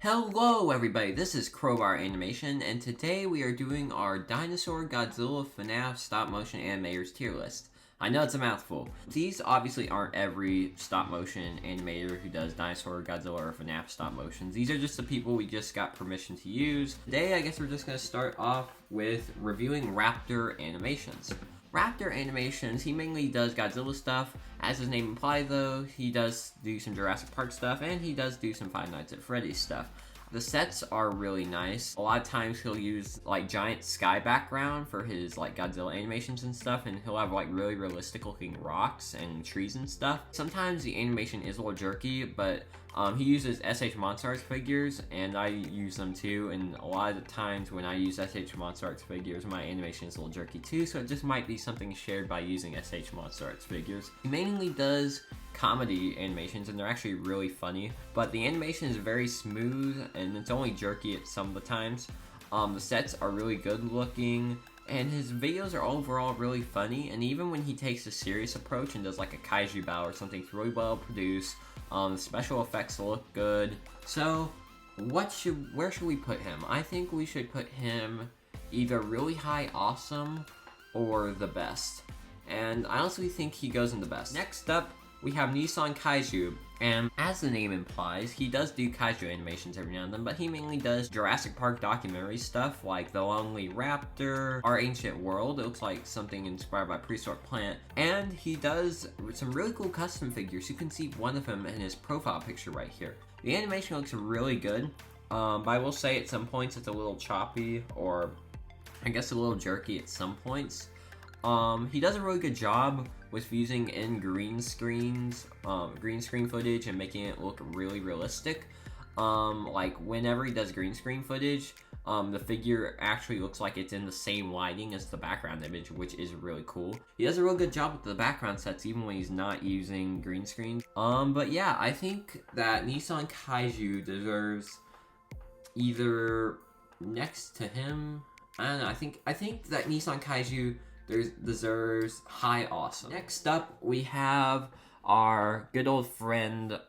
Hello everybody, this is Crowbar Animation, and today we are doing our Dinosaur Godzilla FNAF stop motion animators tier list. I know it's a mouthful. These obviously aren't every stop motion animator who does Dinosaur, Godzilla, or FNAF stop motions. These are just the people we just got permission to use. Today I guess we're just going to start off with reviewing Raptor Animations. Raptor Animations, he mainly does Godzilla stuff. As his name implies though, he does do some Jurassic Park stuff, and he does do some Five Nights at Freddy's stuff. The sets are really nice. A lot of times he'll use like giant sky background for his like Godzilla animations and stuff, and he'll have like really realistic looking rocks and trees and stuff. Sometimes the animation is a little jerky, but he uses SH Monstars figures, and I use them too, and a lot of the times when I use SH Monstars figures, my animation is a little jerky too, so it just might be something shared by using SH Monstars figures. He mainly does comedy animations, and they're actually really funny, but the animation is very smooth, and it's only jerky at some of the times. The sets are really good looking, and his videos are overall really funny, and even when he takes a serious approach and does like a kaiju battle or something, it's really well produced. The special effects look good. So where should we put him? I think we should put him either really high awesome or the best, and I honestly think he goes in the best. Next up we have Nissan Kaiju, and as the name implies, he does do kaiju animations every now and then, but he mainly does Jurassic Park documentary stuff like The Lonely Raptor, Our Ancient World. It looks like something inspired by Prehistoric Plant, and he does some really cool custom figures. You can see one of them in his profile picture right here. The animation looks really good, but I will say at some points it's a little choppy, or I guess a little jerky at some points. He does a really good job with using in green screen footage and making it look really realistic. Like whenever he does green screen footage, the figure actually looks like it's in the same lighting as the background image, which is really cool. He does a real good job with the background sets even when he's not using green screen. But yeah, I think that Nissan Kaiju deserves either next to him. I don't know, I think that Nissan Kaiju deserves high awesome. Next up, we have our good old friend,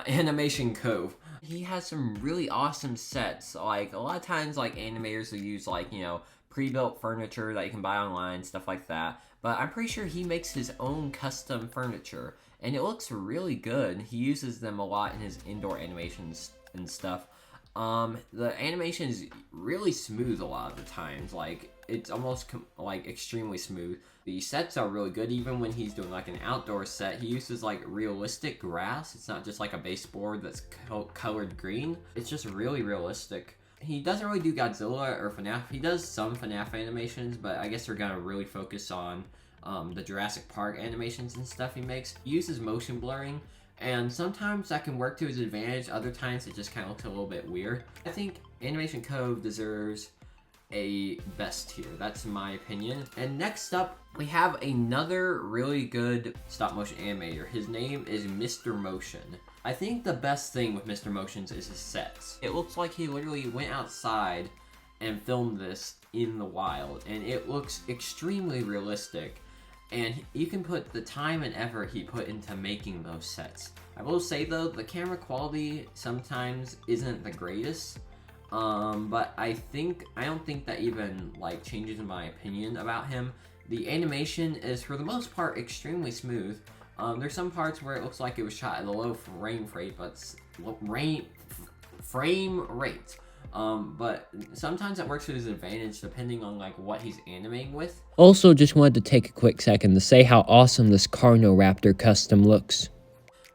Animation Cove. He has some really awesome sets. Like a lot of times, like animators will use like, you know, pre-built furniture that you can buy online, stuff like that. But I'm pretty sure he makes his own custom furniture, and it looks really good. He uses them a lot in his indoor animations and stuff. The animation is really smooth a lot of the times, like it's almost like extremely smooth. The sets are really good. Even when he's doing like an outdoor set, he uses like realistic grass. It's not just like a baseboard that's colored green. It's just really realistic. He doesn't really do Godzilla or FNAF. He does some FNAF animations, but I guess they're gonna really focus on the Jurassic Park animations and stuff he makes. He uses motion blurring, and sometimes that can work to his advantage. Other times it just kind of looks a little bit weird. I think Animation Cove deserves a best tier. That's my opinion. And next up, we have another really good stop motion animator. His name is Mr. Motion. I think the best thing with Mr. Motions is his sets. It looks like he literally went outside and filmed this in the wild, and it looks extremely realistic. And you can put the time and effort he put into making those sets. I will say though, the camera quality sometimes isn't the greatest, but I don't think that even like changes my opinion about him. The animation is for the most part extremely smooth. There's some parts where it looks like it was shot at a low frame rate, but sometimes it works to his advantage depending on like what he's animating with. Also, just wanted to take a quick second to say how awesome this Carnoraptor custom looks.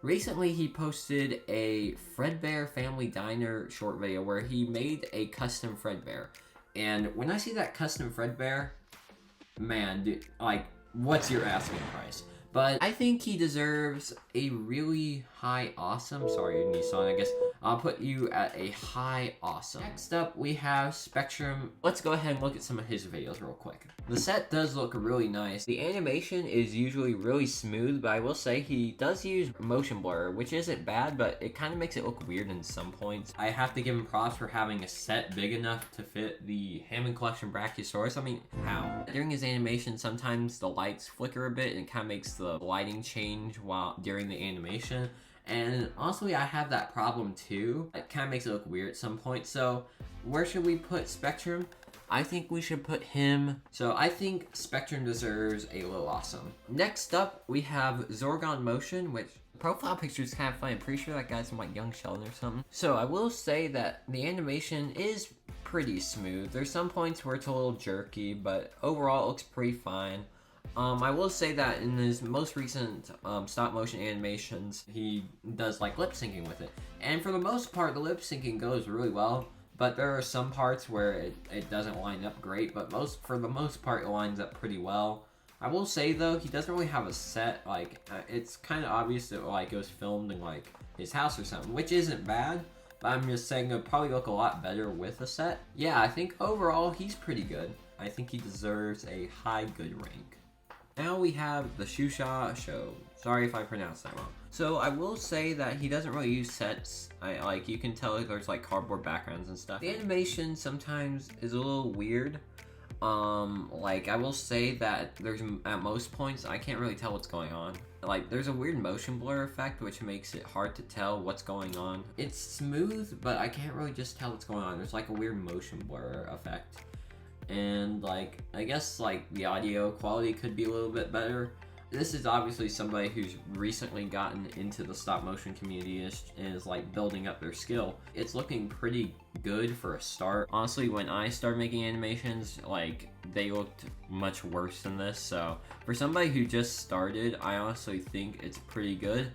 Recently, he posted a Fredbear Family Diner short video where he made a custom Fredbear. And when I see that custom Fredbear, man, dude, like, what's your asking price? But I think he deserves a really high awesome. Sorry, Nissan, I guess I'll put you at a high awesome. Next up, we have Spectrum. Let's go ahead and look at some of his videos real quick. The set does look really nice. The animation is usually really smooth, but I will say he does use motion blur, which isn't bad, but it kind of makes it look weird in some points. I have to give him props for having a set big enough to fit the Hammond Collection Brachiosaurus. I mean, how? During his animation, sometimes the lights flicker a bit, and it kind of makes the lighting change during the animation. And honestly, I have that problem too. It kind of makes it look weird at some point. So where should we put Spectrum? I think we should put him. So I think Spectrum deserves a little awesome. Next up, we have Zorgon Motion, which profile picture is kind of funny. I'm pretty sure that guy's from like Young Sheldon or something. So I will say that the animation is pretty smooth. There's some points where it's a little jerky, but overall it looks pretty fine. I will say that in his most recent stop motion animations, he does like lip syncing with it. And for the most part, the lip syncing goes really well. But there are some parts where it doesn't line up great, but for the most part, it lines up pretty well. I will say though, he doesn't really have a set. Like it's kind of obvious that like it was filmed in like his house or something, which isn't bad. But I'm just saying it would probably look a lot better with a set. Yeah, I think overall he's pretty good. I think he deserves a high good rank. Now we have the Shusa Show. Sorry if I pronounced that wrong. So I will say that he doesn't really use sets. Like you can tell there's like cardboard backgrounds and stuff. The animation sometimes is a little weird. Like I will say that there's at most points I can't really tell what's going on. Like there's a weird motion blur effect which makes it hard to tell what's going on. It's smooth, but I can't really just tell what's going on. There's like a weird motion blur effect. And like I guess like the audio quality could be a little bit better. This is obviously somebody who's recently gotten into the stop motion community and is like building up their skill. It's looking pretty good for a start. Honestly, when I started making animations, like they looked much worse than this. So for somebody who just started, I honestly think it's pretty good.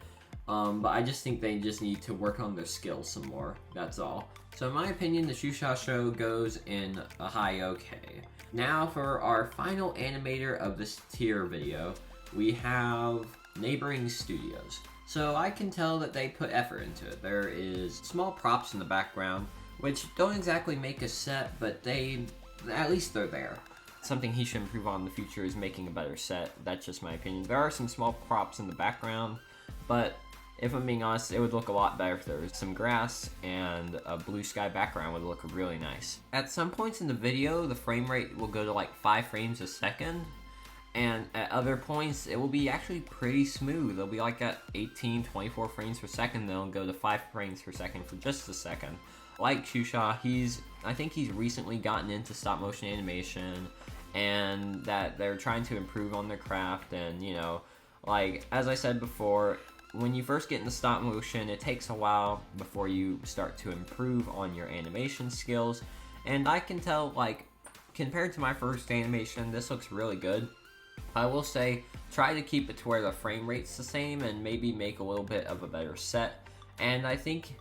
But I just think they just need to work on their skills some more. That's all. So in my opinion, the Shusa Show goes in a high okay. Now for our final animator of this tier video, we have Neighboring Studios. So I can tell that they put effort into it. There is small props in the background, which don't exactly make a set, but at least they're there. Something he should improve on in the future is making a better set. That's just my opinion. There are some small props in the background, but if I'm being honest, it would look a lot better if there was some grass and a blue sky background would look really nice. At some points in the video, the frame rate will go to like 5 frames a second. And at other points, it will be actually pretty smooth. It'll be like at 18, 24 frames per second, then it'll go to 5 frames per second for just a second. Like Shusa, I think he's recently gotten into stop motion animation, and that they're trying to improve on their craft. And you know, like as I said before, when you first get into stop motion, it takes a while before you start to improve on your animation skills. And I can tell, like, compared to my first animation, this looks really good. I will say, try to keep it to where the frame rate's the same and maybe make a little bit of a better set. And I think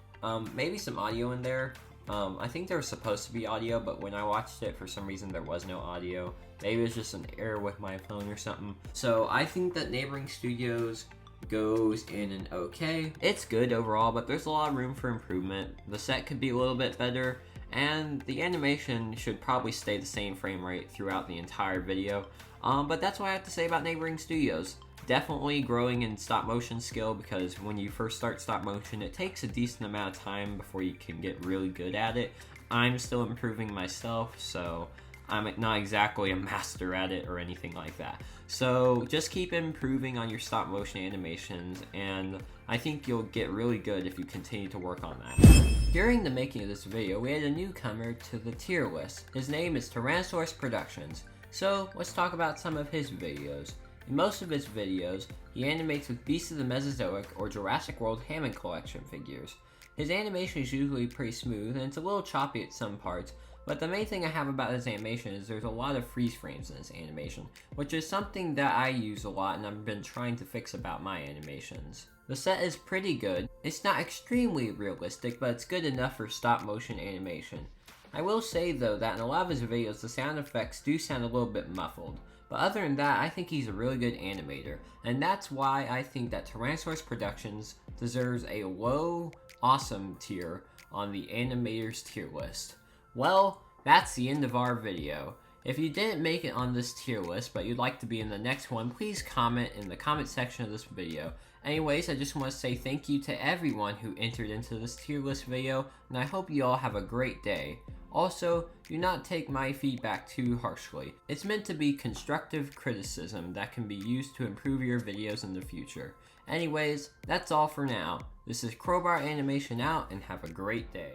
maybe some audio in there. I think there was supposed to be audio, but when I watched it, for some reason there was no audio. Maybe it was just an error with my phone or something. So I think that Neighboring Studios goes in an okay. It's good overall, but there's a lot of room for improvement. The set could be a little bit better, and the animation should probably stay the same frame rate throughout the entire video. But that's what I have to say about Neighboring Studios. Definitely growing in stop motion skill, because when you first start stop motion, it takes a decent amount of time before you can get really good at it. I'm still improving myself, so I'm not exactly a master at it or anything like that. So just keep improving on your stop motion animations, and I think you'll get really good if you continue to work on that. During the making of this video, we had a newcomer to the tier list. His name is Tyrannosaurus Productions. So let's talk about some of his videos. In most of his videos, he animates with Beasts of the Mesozoic or Jurassic World Hammond Collection figures. His animation is usually pretty smooth, and it's a little choppy at some parts, but the main thing I have about his animation is there's a lot of freeze frames in his animation, which is something that I use a lot and I've been trying to fix about my animations. The set is pretty good. It's not extremely realistic, but it's good enough for stop motion animation. I will say though that in a lot of his videos the sound effects do sound a little bit muffled, but other than that I think he's a really good animator, and that's why I think that Tyrannosaurus Productions deserves a low awesome tier on the Animators tier list. Well, that's the end of our video. If you didn't make it on this tier list but you'd like to be in the next one, please comment in the comment section of this video. Anyways, I just want to say thank you to everyone who entered into this tier list video, and I hope you all have a great day. Also, do not take my feedback too harshly. It's meant to be constructive criticism that can be used to improve your videos in the future. Anyways, that's all for now. This is Crowbar Animation out, and have a great day.